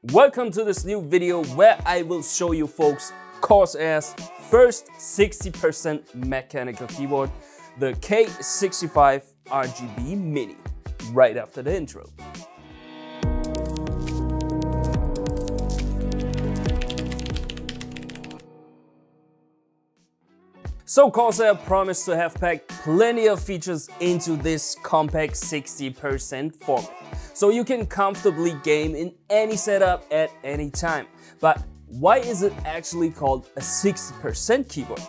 Welcome to this new video where I will show you folks Corsair's first 60% mechanical keyboard, the K65 RGB Mini, right after the intro. So Corsair promised to have packed plenty of features into this compact 60% format, so you can comfortably game in any setup at any time. But why is it actually called a 60% keyboard?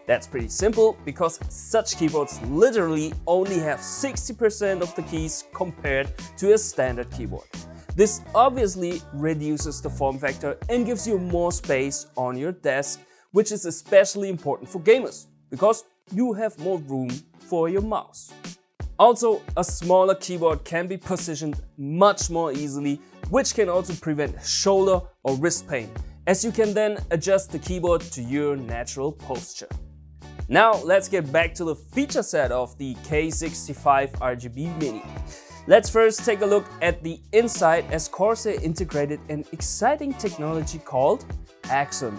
That's pretty simple, because such keyboards literally only have 60% of the keys compared to a standard keyboard. This obviously reduces the form factor and gives you more space on your desk, which is especially important for gamers, because you have more room for your mouse. Also, a smaller keyboard can be positioned much more easily, which can also prevent shoulder or wrist pain, as you can then adjust the keyboard to your natural posture. Now let's get back to the feature set of the K65 RGB Mini. Let's first take a look at the inside, as Corsair integrated an exciting technology called Axon.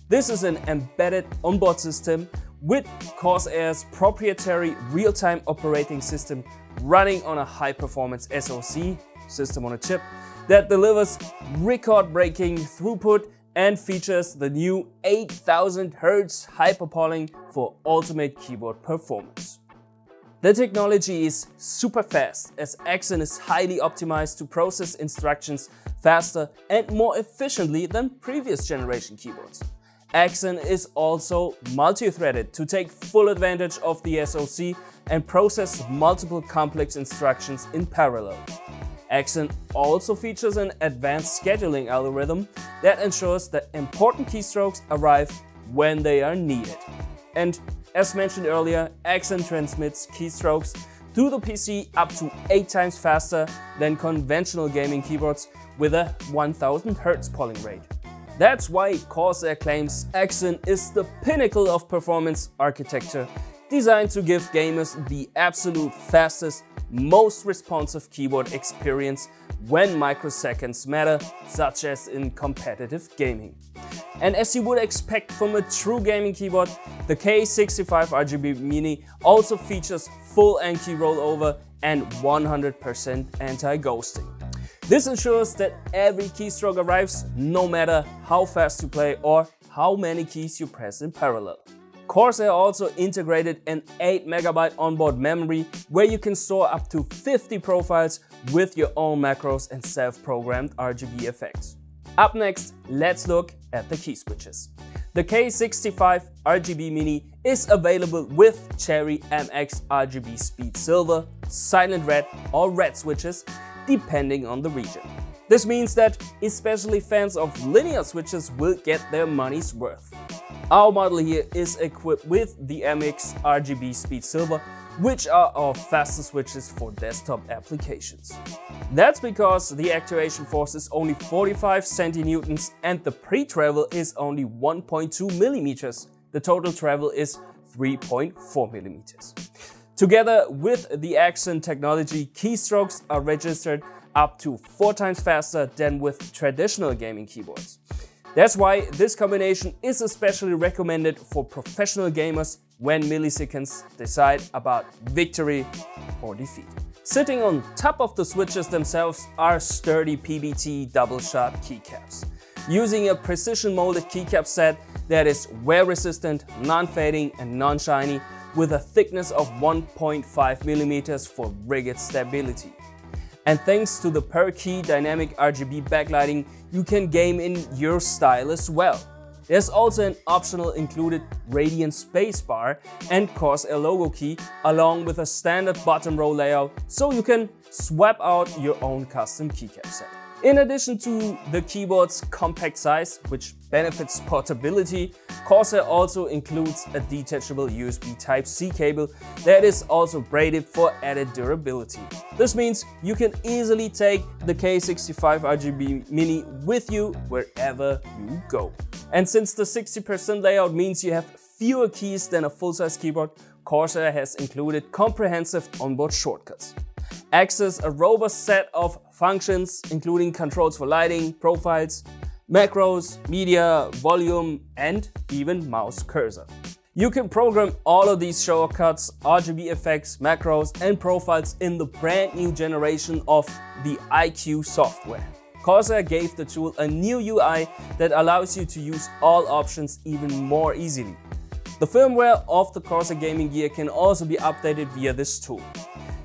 This is an embedded onboard system with Corsair's proprietary real-time operating system running on a high-performance SoC, system on a chip, that delivers record-breaking throughput and features the new 8000 Hz hyperpolling for ultimate keyboard performance. The technology is super fast, as Axon is highly optimized to process instructions faster and more efficiently than previous generation keyboards. Axon is also multi-threaded to take full advantage of the SoC and process multiple complex instructions in parallel. Axon also features an advanced scheduling algorithm that ensures that important keystrokes arrive when they are needed. And as mentioned earlier, Axon transmits keystrokes to the PC up to 8 times faster than conventional gaming keyboards with a 1000 Hz polling rate. That's why Corsair claims Axon is the pinnacle of performance architecture, designed to give gamers the absolute fastest, most responsive keyboard experience when microseconds matter, such as in competitive gaming. And as you would expect from a true gaming keyboard, the K65 RGB Mini also features full N-key rollover and 100% anti-ghosting. This ensures that every keystroke arrives no matter how fast you play or how many keys you press in parallel. Corsair also integrated an 8 MB onboard memory where you can store up to 50 profiles with your own macros and self-programmed RGB effects. Up next, let's look at the key switches. The K65 RGB Mini is available with Cherry MX RGB Speed Silver, Silent Red or Red switches, depending on the region. This means that especially fans of linear switches will get their money's worth. Our model here is equipped with the MX RGB Speed Silver, which are our fastest switches for desktop applications. That's because the actuation force is only 45 cm and the pre-travel is only 1.2 mm. The total travel is 3.4 mm. Together with the Axon technology, keystrokes are registered up to 4 times faster than with traditional gaming keyboards. That's why this combination is especially recommended for professional gamers when milliseconds decide about victory or defeat. Sitting on top of the switches themselves are sturdy PBT double-shot keycaps. Using a precision-molded keycap set that is wear-resistant, non-fading and non-shiny, with a thickness of 1.5 mm for rigid stability. And thanks to the per-key dynamic RGB backlighting, you can game in your style as well. There's also an optional included Radiant spacebar and Corsair logo key, along with a standard bottom row layout, so you can swap out your own custom keycap set. In addition to the keyboard's compact size, which benefits portability, Corsair also includes a detachable USB Type-C cable that is also braided for added durability. This means you can easily take the K65 RGB Mini with you wherever you go. And since the 60% layout means you have fewer keys than a full-size keyboard, Corsair has included comprehensive onboard shortcuts. access a robust set of functions, including controls for lighting, profiles, macros, media, volume, and even mouse cursor. You can program all of these shortcuts, RGB effects, macros, and profiles in the brand new generation of the iCUE software. Corsair gave the tool a new UI that allows you to use all options even more easily. The firmware of the Corsair gaming gear can also be updated via this tool.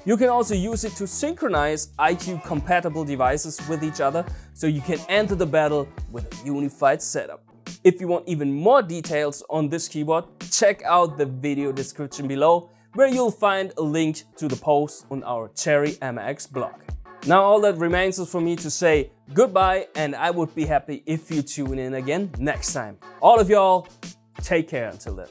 You can also use it to synchronize iCUE compatible devices with each other, so you can enter the battle with a unified setup. If you want even more details on this keyboard, check out the video description below, where you'll find a link to the post on our Cherry MX blog. Now all that remains is for me to say goodbye, and I would be happy if you tune in again next time. All of y'all, take care until then.